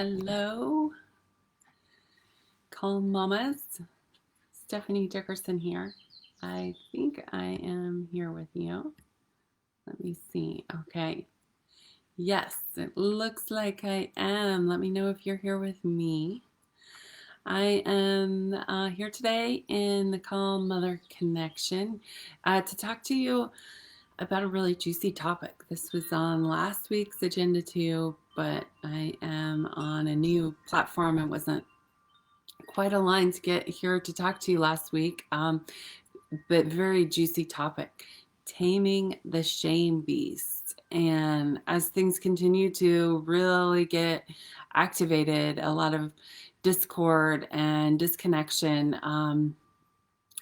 Hello, Calm Mamas. Stephanie Dickerson here. I think I am here with you. Let me see. Okay. Yes, it looks like I am. Let me know if you're here with me. I am here today in the Calm Mother Connection to talk to you about a really juicy topic. This was on last week's agenda too, but I am on a new platform and wasn't quite aligned to get here to talk to you last week, but very juicy topic, taming the shame beast. And as things continue to really get activated, a lot of discord and disconnection,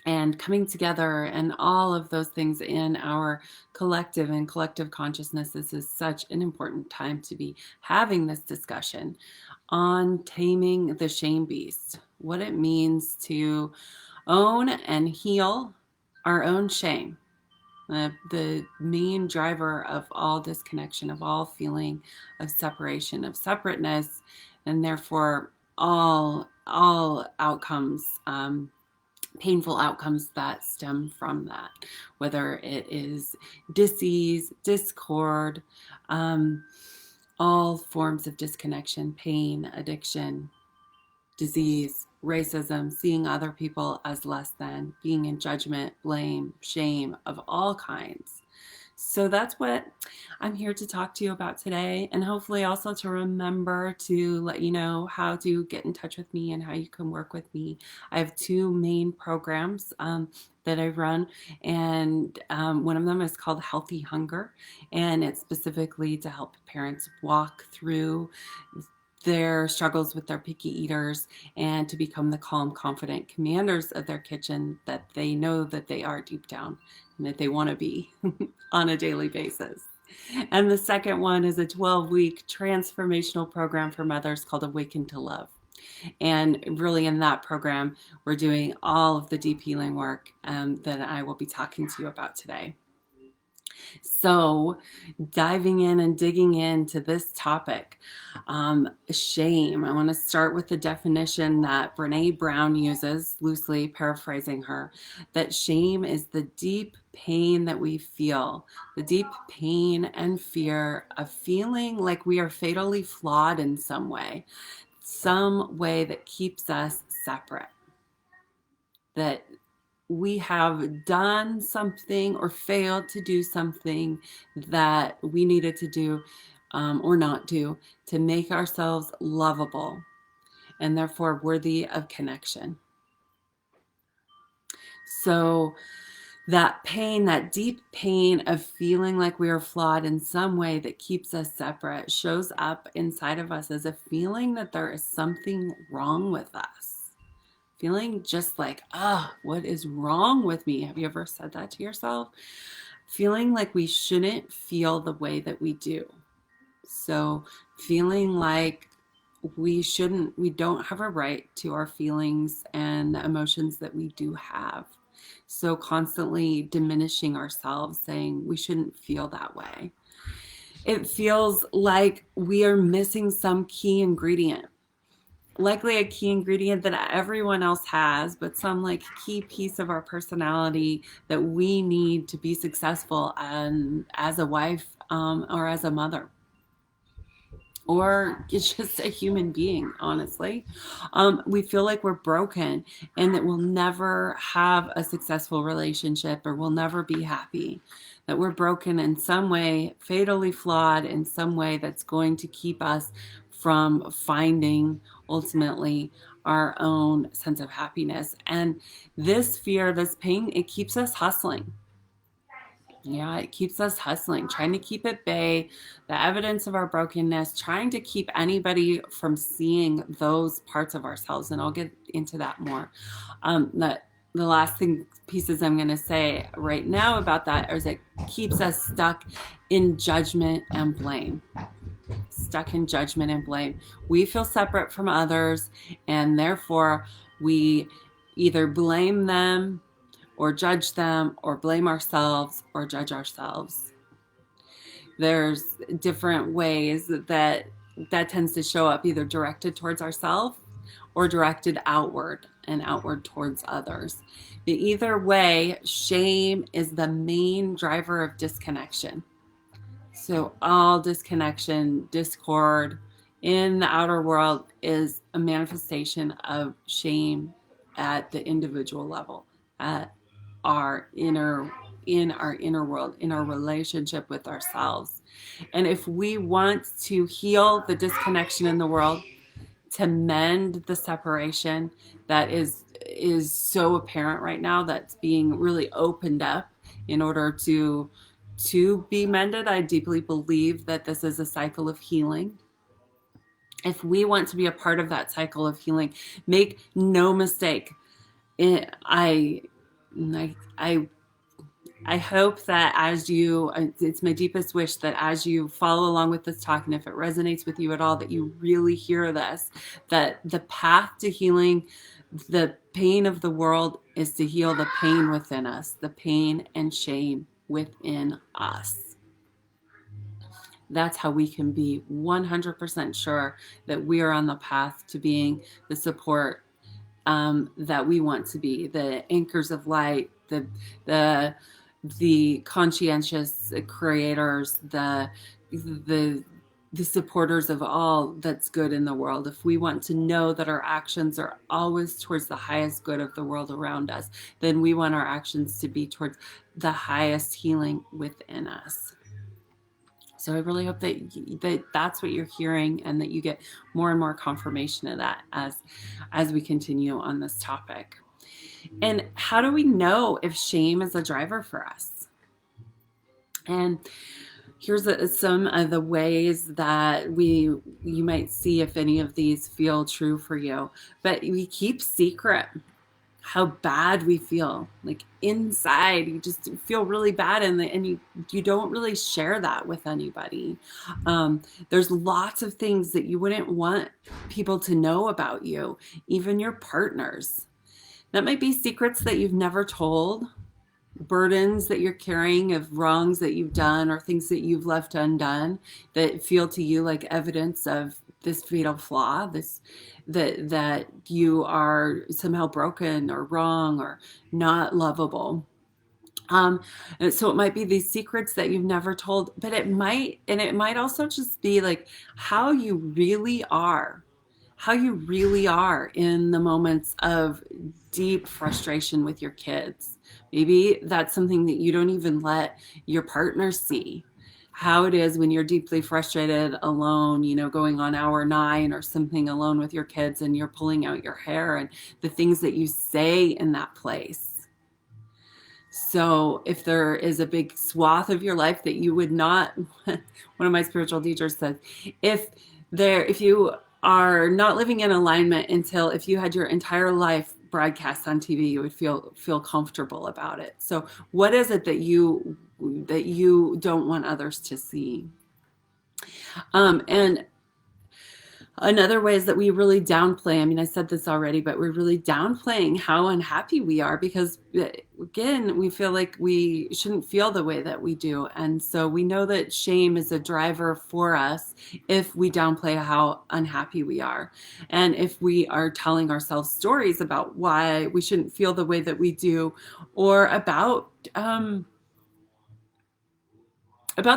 and coming together and all of those things in our collective and collective consciousness. This is such an important time to be having this discussion on taming the shame beast, what it means to own and heal our own shame, the main driver of all disconnection, of all feeling of separation, of separateness, and therefore all outcomes, painful outcomes that stem from that, whether it is disease, discord, all forms of disconnection, pain, addiction, disease, racism, seeing other people as less than, being in judgment, blame, shame of all kinds. So that's what I'm here to talk to you about today, and hopefully also to remember to let you know how to get in touch with me and how you can work with me. I have two main programs that I run, and one of them is called Healthy Hunger, and it's specifically to help parents walk through their struggles with their picky eaters and to become the calm, confident commanders of their kitchen that they know that they are deep down and that they want to be on a daily basis. And the second one is a 12-week transformational program for mothers called Awaken to Love. And really in that program, we're doing all of the deep healing work that I will be talking to you about today. So diving in and digging into this topic, shame. I want to start with the definition that Brene Brown uses, loosely paraphrasing her, that shame is the deep pain that we feel, the deep pain and fear of feeling like we are fatally flawed in some way that keeps us separate, that we have done something or failed to do something that we needed to do or not do to make ourselves lovable and therefore worthy of connection. So that pain, that deep pain of feeling like we are flawed in some way that keeps us separate, shows up inside of us as a feeling that there is something wrong with us. Feeling just like, what is wrong with me? Have you ever said that to yourself? Feeling like we shouldn't feel the way that we do. So feeling like we don't have a right to our feelings and the emotions that we do have. So constantly diminishing ourselves, saying we shouldn't feel that way. It feels like we are missing some key ingredient. Likely a key ingredient that everyone else has, but some like key piece of our personality that we need to be successful as a wife or as a mother. Or it's just a human being, honestly. We feel like we're broken and that we'll never have a successful relationship or we'll never be happy. That we're broken in some way, fatally flawed in some way that's going to keep us from finding ultimately our own sense of happiness. And this fear, this pain, it keeps us hustling. Yeah, it keeps us hustling, trying to keep at bay the evidence of our brokenness, trying to keep anybody from seeing those parts of ourselves. And I'll get into that more. The last pieces I'm going to say right now about that is it keeps us stuck in judgment and blame. Stuck in judgment and blame. We feel separate from others, and therefore we either blame them or judge them or blame ourselves or judge ourselves. There's different ways that that tends to show up either directed towards ourselves or directed outward and outward towards others. But either way, shame is the main driver of disconnection. So all disconnection, discord in the outer world is a manifestation of shame at the individual level, at our inner in our inner world, in our relationship with ourselves. And if we want to heal the disconnection in the world, to mend the separation that is so apparent right now, that's being really opened up in order to be mended. I deeply believe that this is a cycle of healing. If we want to be a part of that cycle of healing, make no mistake, I hope that as you, it's my deepest wish that as you follow along with this talk, and if it resonates with you at all, that you really hear this, that the path to healing the pain of the world is to heal the pain within us, the pain and shame within us. That's how we can be 100% sure that we are on the path to being the support that we want to be, the anchors of light, the conscientious creators, the supporters of all that's good in the world. If we want to know that our actions are always towards the highest good of the world around us, then we want our actions to be towards the highest healing within us. So I really hope that that's what you're hearing, and that you get more and more confirmation of that as we continue on this topic. And how do we know if shame is a driver for us? And here's some of the ways that you might see if any of these feel true for you. But we keep secret how bad we feel, like inside. You just feel really bad, and you don't really share that with anybody. There's lots of things that you wouldn't want people to know about you, even your partners. That might be secrets that you've never told, burdens that you're carrying of wrongs that you've done or things that you've left undone that feel to you like evidence of this fatal flaw, that you are somehow broken or wrong or not lovable. And so it might be these secrets that you've never told, but it might also just be like how you really are in the moments of deep frustration with your kids. Maybe that's something that you don't even let your partner see. How it is when you're deeply frustrated alone, going on hour 9 or something alone with your kids, and you're pulling out your hair, and the things that you say in that place. So if there is a big swath of your life that you would not, one of my spiritual teachers said, if you are not living in alignment until if you had your entire life broadcast on TV, you would feel comfortable about it. So what is it that you don't want others to see? And another way is that we really downplay. I mean, I said this already, but we're really downplaying how unhappy we are because, again, we feel like we shouldn't feel the way that we do. And so we know that shame is a driver for us if we downplay how unhappy we are. And if we are telling ourselves stories about why we shouldn't feel the way that we do, or about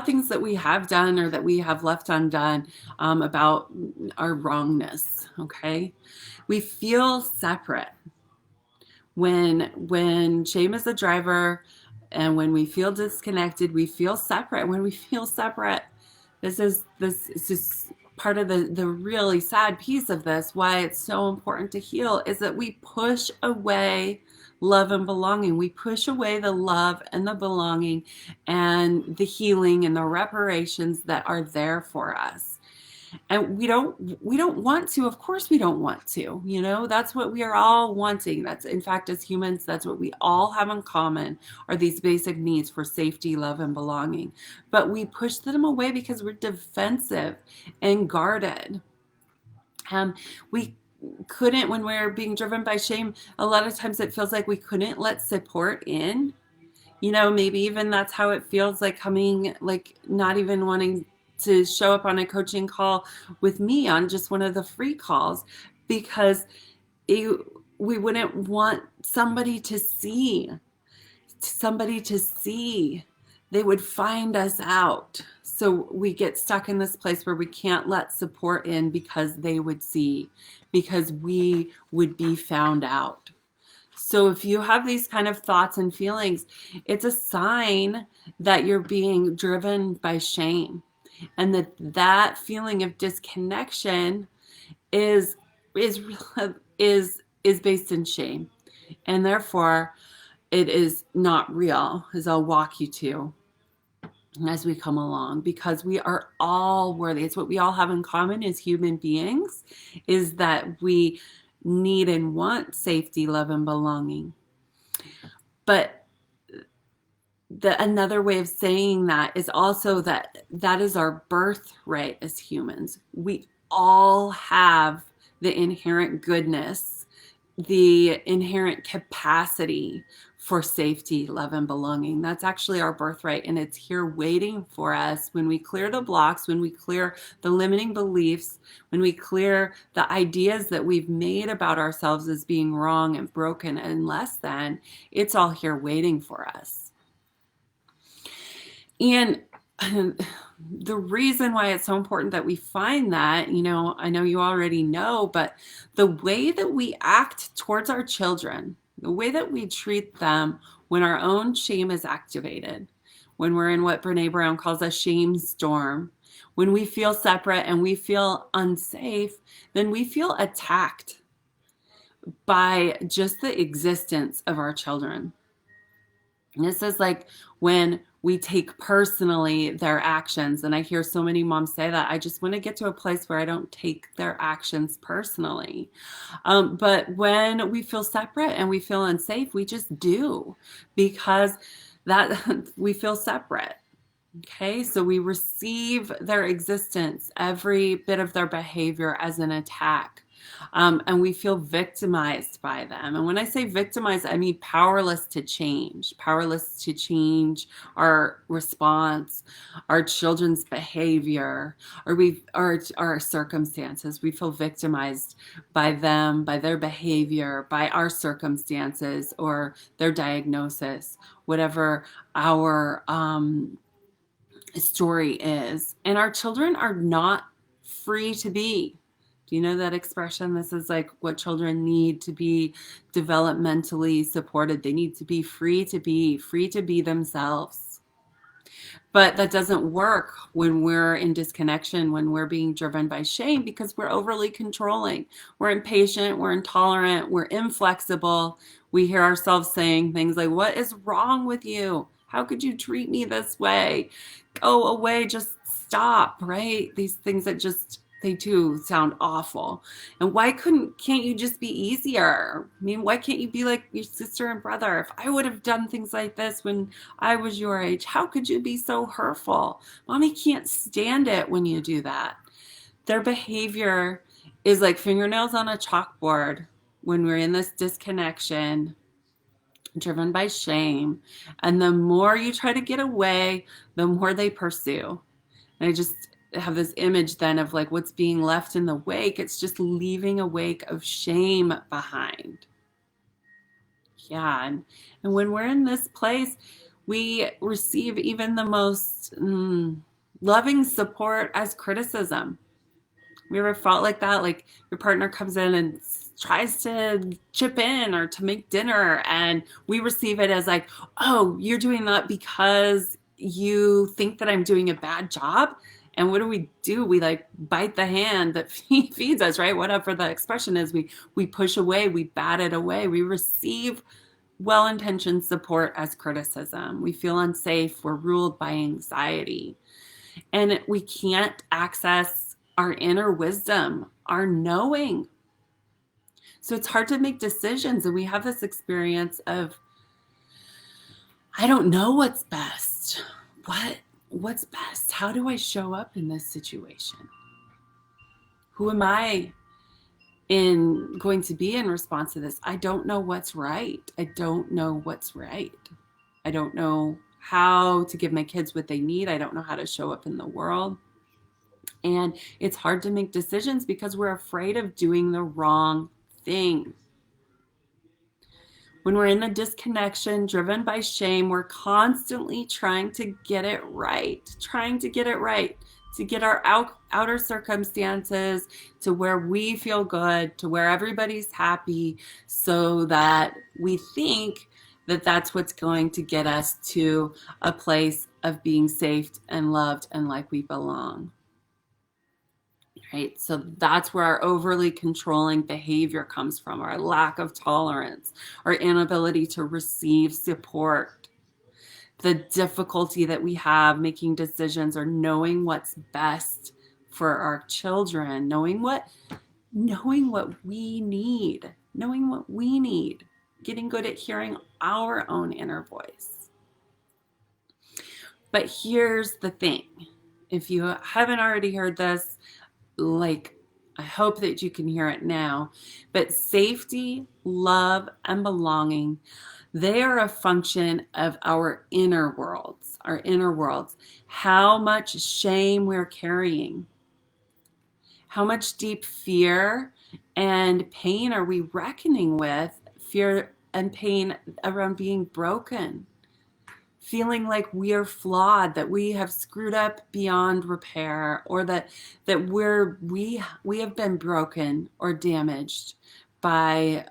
things that we have done or that we have left undone, about our wrongness, okay? We feel separate. When shame is the driver and when we feel disconnected, we feel separate. When we feel separate, this is just part of the really sad piece of this, why it's so important to heal, is that we push away love and belonging. We push away the love and the belonging and the healing and the reparations that are there for us. And we don't want to. Of course we don't want to. That's what we are all wanting. That's, in fact, as humans, that's what we all have in common, are these basic needs for safety, love, and belonging. But we push them away because we're defensive and guarded. We couldn't, when we're being driven by shame, a lot of times it feels like we couldn't let support in. Maybe even that's how it feels, like coming, like not even wanting to show up on a coaching call with me on just one of the free calls, because we wouldn't want somebody to see. They would find us out. So we get stuck in this place where we can't let support in because they would see, because we would be found out. So if you have these kind of thoughts and feelings, it's a sign that you're being driven by shame, and that feeling of disconnection is based in shame, and therefore it is not real, as I'll walk you to as we come along, because we are all worthy. It's what we all have in common as human beings, is that we need and want safety, love, and belonging. But another way of saying that is also that is our birthright as humans. We all have the inherent goodness, the inherent capacity for safety, love, and belonging. That's actually our birthright, and it's here waiting for us when we clear the blocks, when we clear the limiting beliefs, when we clear the ideas that we've made about ourselves as being wrong and broken and less than. It's all here waiting for us. And the reason why it's so important that we find that, I know you already know, but the way that we act towards our children, the way that we treat them when our own shame is activated, when we're in what Brene Brown calls a shame storm, when we feel separate and we feel unsafe, then we feel attacked by just the existence of our children. And this is like when we take personally their actions. And I hear so many moms say that. I just want to get to a place where I don't take their actions personally. But when we feel separate and we feel unsafe, we just do, because that we feel separate. Okay, so we receive their existence, every bit of their behavior, as an attack. And we feel victimized by them. And when I say victimized, I mean powerless to change our response, our children's behavior, or our circumstances. We feel victimized by them, by their behavior, by our circumstances, or their diagnosis, whatever our story is. And our children are not free to be. Do you know that expression? This is like what children need to be developmentally supported. They need to be free to be themselves. But that doesn't work when we're in disconnection, when we're being driven by shame, because we're overly controlling. We're impatient, we're intolerant, we're inflexible. We hear ourselves saying things like, "What is wrong with you? How could you treat me this way? Go away, just stop," right? These things that they do sound awful. And can't you just be easier? I mean, why can't you be like your sister and brother? If I would have done things like this when I was your age, how could you be so hurtful? Mommy can't stand it when you do that. Their behavior is like fingernails on a chalkboard when we're in this disconnection, driven by shame. And the more you try to get away, the more they pursue. And I just have this image then of like what's being left in the wake. It's just leaving a wake of shame behind. Yeah. And when we're in this place, we receive even the most loving support as criticism. We ever felt like that? Like your partner comes in and tries to chip in or to make dinner, and we receive it as like, "Oh, you're doing that because you think that I'm doing a bad job." And what do? We like bite the hand that feeds us, right? Whatever the expression is, we push away, we bat it away. We receive well-intentioned support as criticism. We feel unsafe. We're ruled by anxiety. And we can't access our inner wisdom, our knowing. So it's hard to make decisions. And we have this experience of, I don't know what's best. What's best? How do I show up in this situation? Who am I going to be in response to this? I don't know what's right. I don't know what's right. I don't know how to give my kids what they need. I don't know how to show up in the world. And it's hard to make decisions because we're afraid of doing the wrong thing. When we're in a disconnection driven by shame, we're constantly trying to get it right, to get our outer circumstances to where we feel good, to where everybody's happy, so that we think that that's what's going to get us to a place of being safe and loved and like we belong. Right? So that's where our overly controlling behavior comes from, our lack of tolerance, our inability to receive support, the difficulty that we have making decisions or knowing what's best for our children, knowing what we need, getting good at hearing our own inner voice. But here's the thing. If you haven't already heard this, I hope that you can hear it now, but safety, love, and belonging, they are a function of our inner worlds, how much shame we're carrying, how much deep fear and pain are we reckoning with, fear and pain around being broken, feeling like we are flawed, that we have screwed up beyond repair, or that we have been broken or damaged by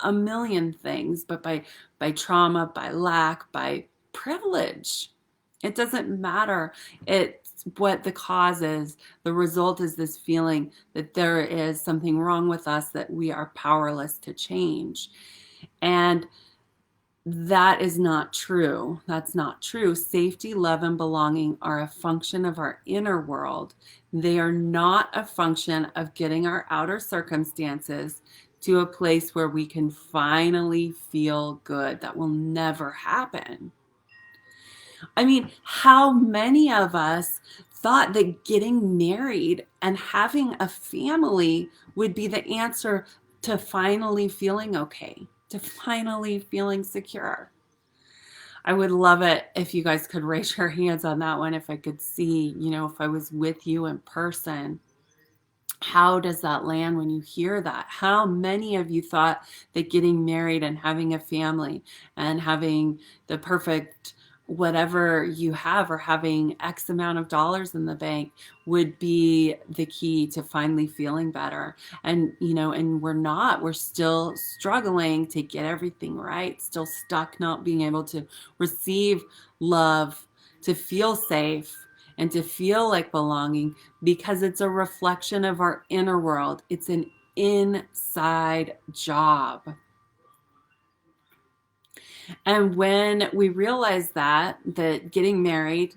a million things, but by trauma, by lack, by privilege. It doesn't matter. It's what the cause is. The result is this feeling that there is something wrong with us that we are powerless to change. And that is not true. That's not true. Safety, love, and belonging are a function of our inner world. They are not a function of getting our outer circumstances to a place where we can finally feel good. That will never happen. I mean, how many of us thought that getting married and having a family would be the answer to finally feeling okay, to finally feeling secure? I would love it if you guys could raise your hands on that one, if I could see, if I was with you in person. How does that land when you hear that? How many of you thought that getting married and having a family and having the perfect whatever you have, or having X amount of dollars in the bank, would be the key to finally feeling better? And, and we're still struggling to get everything right, still stuck not being able to receive love, to feel safe, and to feel like belonging, because it's a reflection of our inner world. It's an inside job. And when we realize that getting married,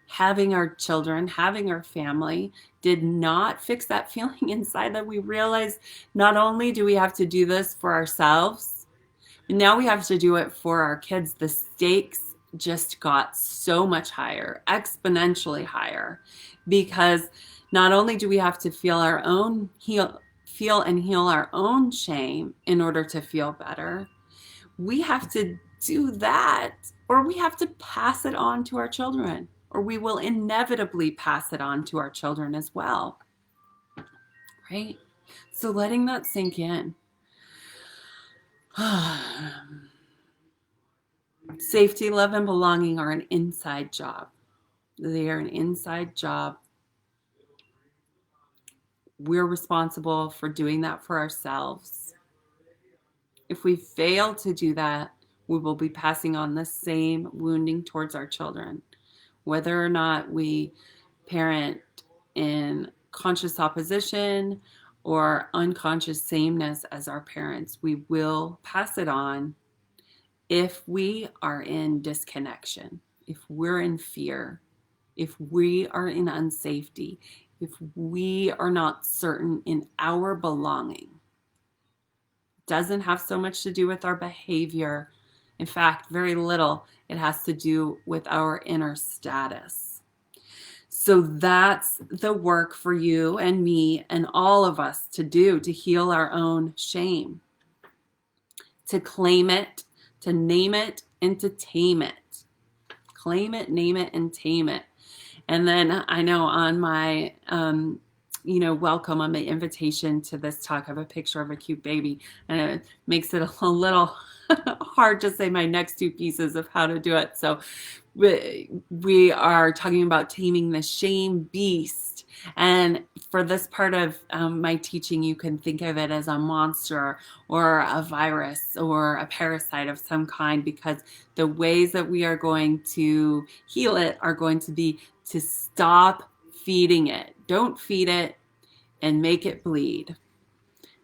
having our children, having our family did not fix that feeling inside, that we realize not only do we have to do this for ourselves, now we have to do it for our kids. The stakes just got so much higher, exponentially higher, because not only do we have to feel and heal our own shame in order to feel better, we have to do that, or we have to pass it on to our children, or we will inevitably pass it on to our children as well. Right? So letting that sink in. Safety, love, and belonging are an inside job. They are an inside job. We're responsible for doing that for ourselves. If we fail to do that, we will be passing on the same wounding towards our children. Whether or not we parent in conscious opposition or unconscious sameness as our parents, we will pass it on if we are in disconnection, if we're in fear, if we are in unsafety, if we are not certain in our belonging. It doesn't have so much to do with our behavior. In fact, very little. It has to do with our inner status. So that's the work for you and me and all of us to do, to heal our own shame, to claim it, to name it, and to tame it. Claim it, name it, and tame it. And then I know on my, welcome, on my invitation to this talk, I have a picture of a cute baby, and it makes it a little hard to say my next two pieces of how to do it. So we are talking about taming the shame beast. And for this part of my teaching, you can think of it as a monster or a virus or a parasite of some kind, because the ways that we are going to heal it are going to be to stop feeding it. Don't feed it and make it bleed.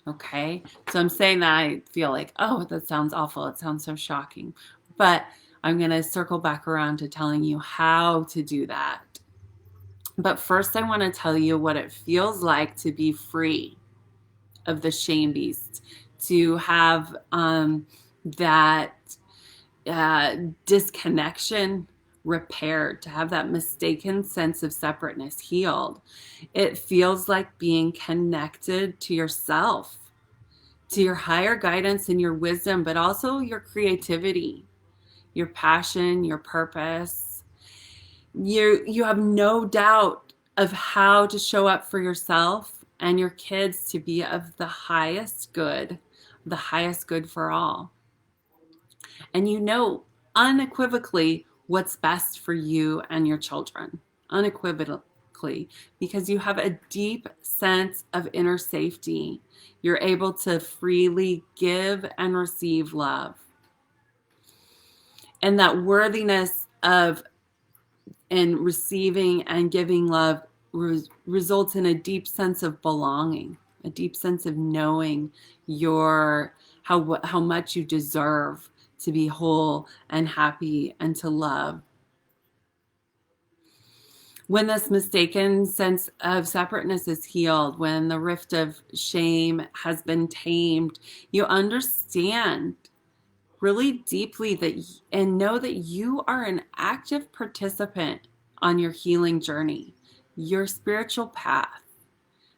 Okay, so I'm saying that I feel like, oh, that sounds awful. It sounds so shocking. But I'm going to circle back around to telling you how to do that. But first, I want to tell you what it feels like to be free of the shame beast, to have that disconnection repaired, to have that mistaken sense of separateness healed. It feels like being connected to yourself, to your higher guidance and your wisdom, but also your creativity, your passion, your purpose. You have no doubt of how to show up for yourself and your kids to be of the highest good for all. And you know unequivocally what's best for you and your children, unequivocally, because you have a deep sense of inner safety. You're able to freely give and receive love. And that worthiness of and receiving and giving love results in a deep sense of belonging, a deep sense of knowing how much you deserve to be whole and happy and to love. When this mistaken sense of separateness is healed, when the rift of shame has been tamed, you understand really deeply that and know that you are an active participant on your healing journey, your spiritual path,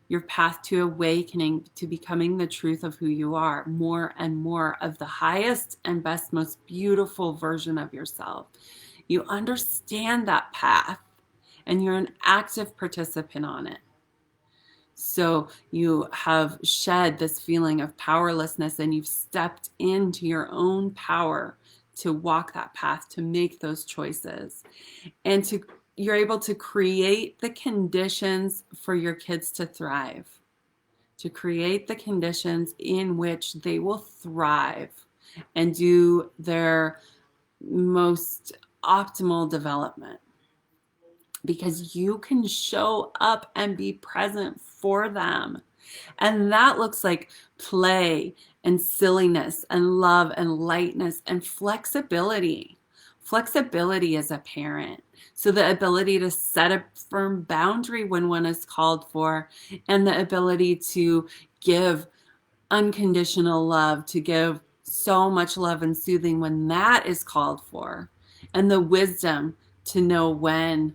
your path to awakening, to becoming the truth of who you are, more and more of the highest and best, most beautiful version of yourself. You understand that path and you're an active participant on it. So you have shed this feeling of powerlessness and you've stepped into your own power to walk that path, to make those choices, and you're able to create the conditions for your kids to thrive, to create the conditions in which they will thrive and do their most optimal development. Because you can show up and be present for them. And that looks like play and silliness and love and lightness and flexibility. Flexibility as a parent. So the ability to set a firm boundary when one is called for, and the ability to give unconditional love, to give so much love and soothing when that is called for, and the wisdom to know when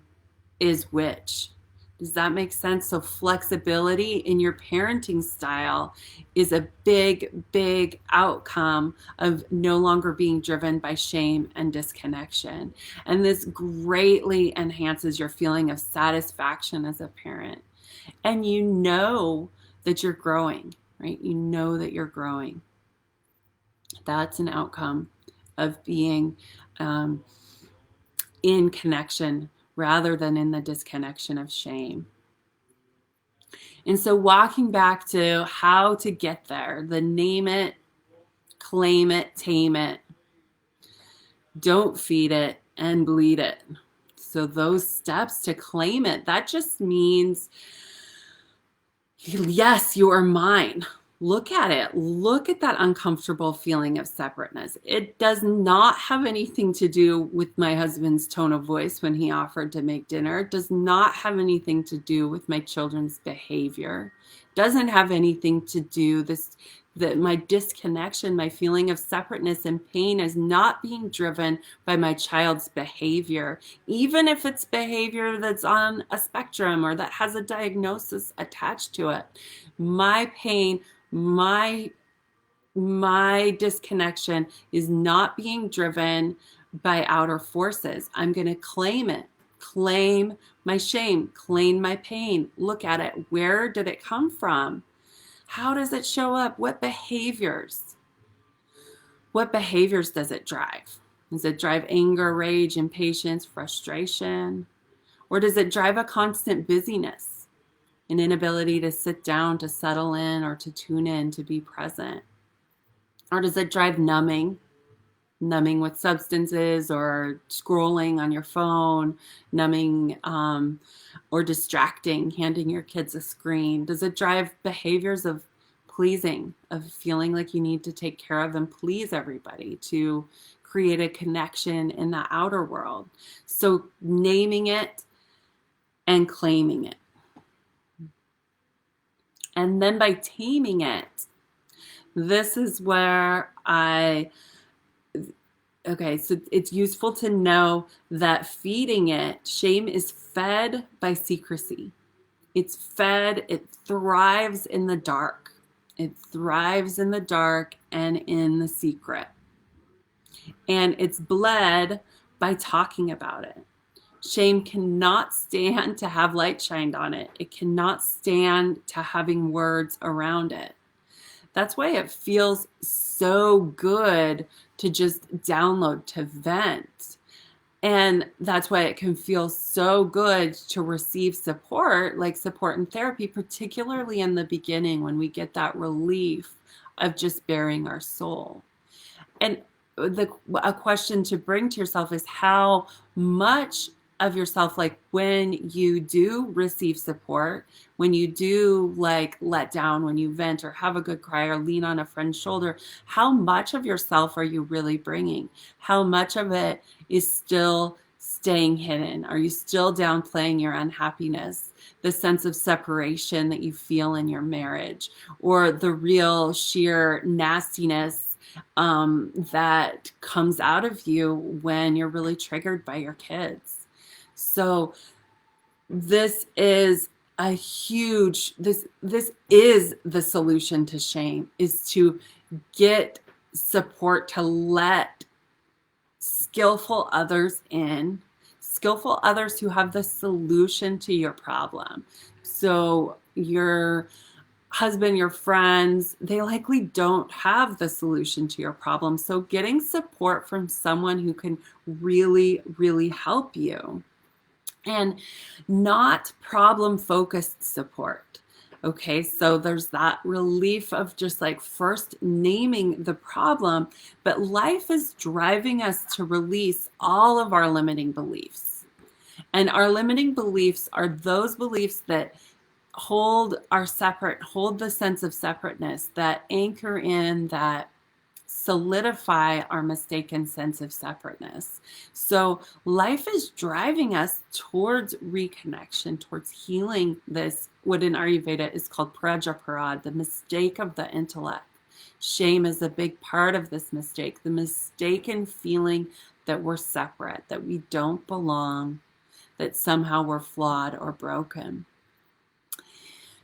is which. Does that make sense? So flexibility in your parenting style is a big outcome of no longer being driven by shame and disconnection. And this greatly enhances your feeling of satisfaction as a parent. And you know that you're growing, right? You know that you're growing. That's an outcome of being in connection rather than in the disconnection of shame. And so walking back to how to get there, the name it, claim it, tame it, don't feed it, and bleed it. So those steps to claim it, that just means, yes, you are mine. Look at it. Look at that uncomfortable feeling of separateness. It does not have anything to do with my husband's tone of voice when he offered to make dinner. It does not have anything to do with my children's behavior. It doesn't have anything to do that my disconnection, my feeling of separateness and pain is not being driven by my child's behavior, even if it's behavior that's on a spectrum or that has a diagnosis attached to it. My pain, my disconnection is not being driven by outer forces. I'm going to claim it, claim my shame, claim my pain, look at it. Where did it come from? How does it show up? What behaviors? What behaviors does it drive? Does it drive anger, rage, impatience, frustration? Or does it drive a constant busyness, an inability to sit down, to settle in, or to tune in, to be present? Or does it drive numbing with substances or scrolling on your phone, numbing or distracting, handing your kids a screen? Does it drive behaviors of pleasing, of feeling like you need to take care of and please everybody to create a connection in the outer world? So naming it and claiming it. And then by taming it, this is where okay, so it's useful to know that feeding it, shame is fed by secrecy. It's fed, it thrives in the dark. It thrives in the dark and in the secret. And it's bled by talking about it. Shame cannot stand to have light shined on it. It cannot stand to having words around it. That's why it feels so good to just download, to vent. And that's why it can feel so good to receive support, like support and therapy, particularly in the beginning when we get that relief of just bearing our soul. And a question to bring to yourself is how much of yourself, like when you do receive support, when you do like let down, when you vent or have a good cry or lean on a friend's shoulder, how much of yourself are you really bringing? How much of it is still staying hidden? Are you still downplaying your unhappiness, the sense of separation that you feel in your marriage, or the real sheer nastiness that comes out of you when you're really triggered by your kids? So this is a huge, this is the solution to shame, is to get support, to let skillful others in, skillful others who have the solution to your problem. So your husband, your friends, they likely don't have the solution to your problem. So getting support from someone who can really, really help you. And not problem-focused support. Okay, so there's that relief of just like first naming the problem, but life is driving us to release all of our limiting beliefs. And our limiting beliefs are those beliefs that hold the sense of separateness, that anchor in, that solidify our mistaken sense of separateness. So life is driving us towards reconnection, towards healing this, what in Ayurveda is called prajaparad, the mistake of the intellect. Shame is a big part of this mistake, the mistaken feeling that we're separate, that we don't belong, that somehow we're flawed or broken.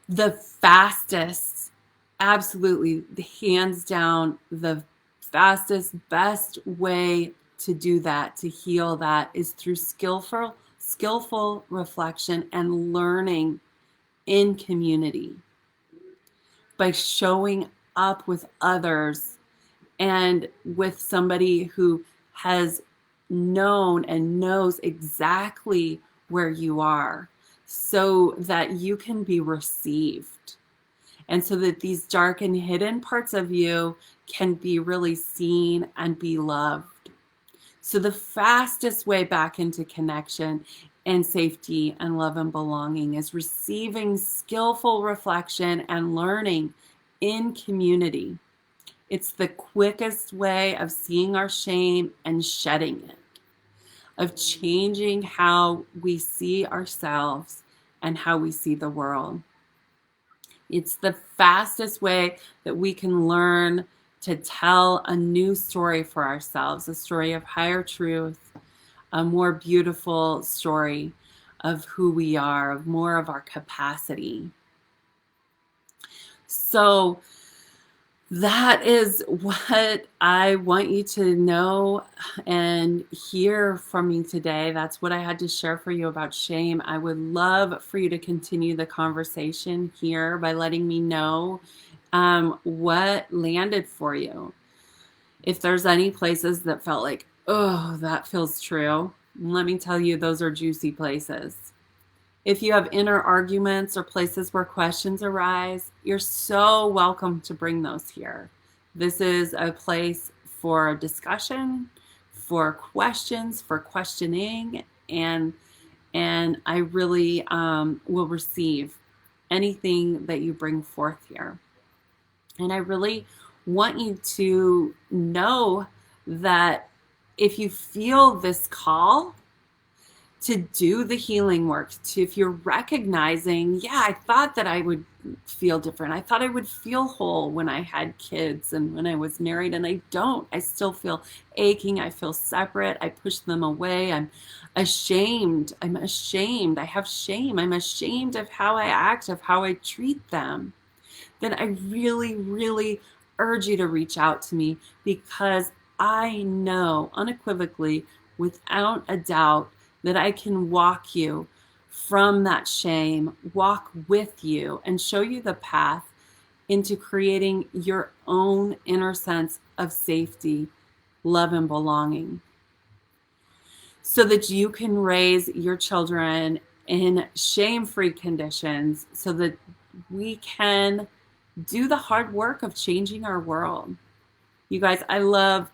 The fastest, absolutely, hands down, the fastest, best way to do that, to heal that, is through skillful reflection and learning in community, by showing up with others and with somebody who has known and knows exactly where you are, so that you can be received. And so that these dark and hidden parts of you can be really seen and be loved. So the fastest way back into connection and safety and love and belonging is receiving skillful reflection and learning in community. It's the quickest way of seeing our shame and shedding it, of changing how we see ourselves and how we see the world. It's the fastest way that we can learn to tell a new story for ourselves, a story of higher truth, a more beautiful story of who we are, of more of our capacity. So that is what I want you to know and hear from me today. That's what I had to share for you about shame. I would love for you to continue the conversation here by letting me know what landed for you. If there's any places that felt like, oh, that feels true, let me tell you, those are juicy places. If you have inner arguments or places where questions arise, you're so welcome to bring those here. This is a place for discussion, for questions, for questioning, and I really will receive anything that you bring forth here. And I really want you to know that if you feel this call to do the healing work, if you're recognizing, yeah, I thought that I would feel different. I thought I would feel whole when I had kids and when I was married, and I don't. I still feel aching. I feel separate. I push them away. I'm ashamed. I have shame. I'm ashamed of how I act, of how I treat them. Then I really, really urge you to reach out to me, because I know unequivocally, without a doubt, that I can walk you from that shame, walk with you, and show you the path into creating your own inner sense of safety, love, and belonging, so that you can raise your children in shame-free conditions, so that we can do the hard work of changing our world. You guys, I love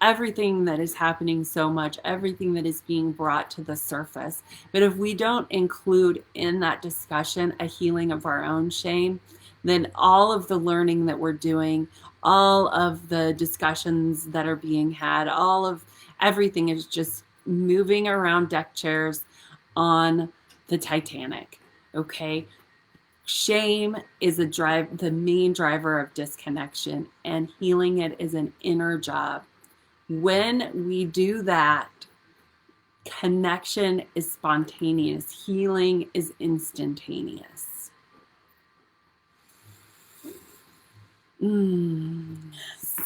everything that is happening so much, everything that is being brought to the surface. But if we don't include in that discussion a healing of our own shame, then all of the learning that we're doing, all of the discussions that are being had, all of everything is just moving around deck chairs on the Titanic, okay? Shame is the main driver of disconnection, and healing it is an inner job. When we do that, connection is spontaneous. Healing is instantaneous.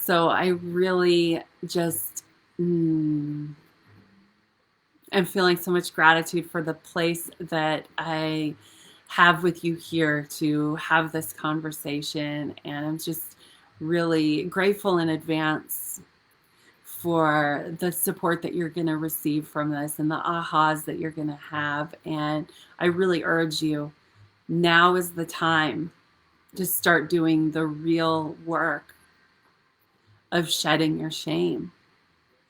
So I really just am feeling so much gratitude for the place that I have with you here to have this conversation. And I'm just really grateful in advance for the support that you're going to receive from this and the ahas that you're going to have. And I really urge you, now is the time to start doing the real work of shedding your shame,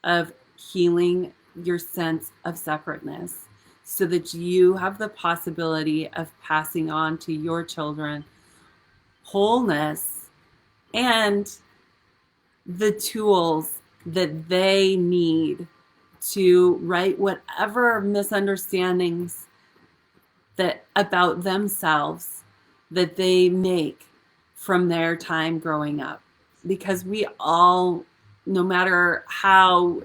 of healing your sense of separateness, so that you have the possibility of passing on to your children wholeness and the tools that they need to right whatever misunderstandings that about themselves that they make from their time growing up. Because we all, no matter how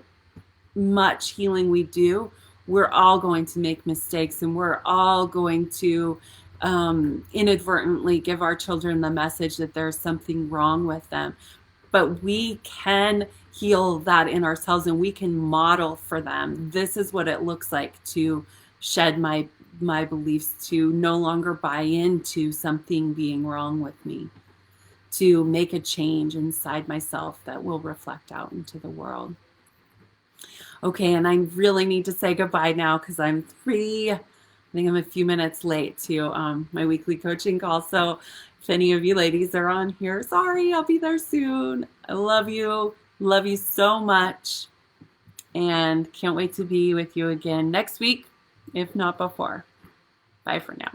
much healing we do, we're all going to make mistakes, and we're all going to inadvertently give our children the message that there's something wrong with them. But we can heal that in ourselves, and we can model for them. This is what it looks like to shed my beliefs, to no longer buy into something being wrong with me, to make a change inside myself that will reflect out into the world. Okay, and I really need to say goodbye now, because I think I'm a few minutes late to my weekly coaching call. So if any of you ladies are on here, sorry, I'll be there soon. I love you so much, and can't wait to be with you again next week, if not before. Bye for now.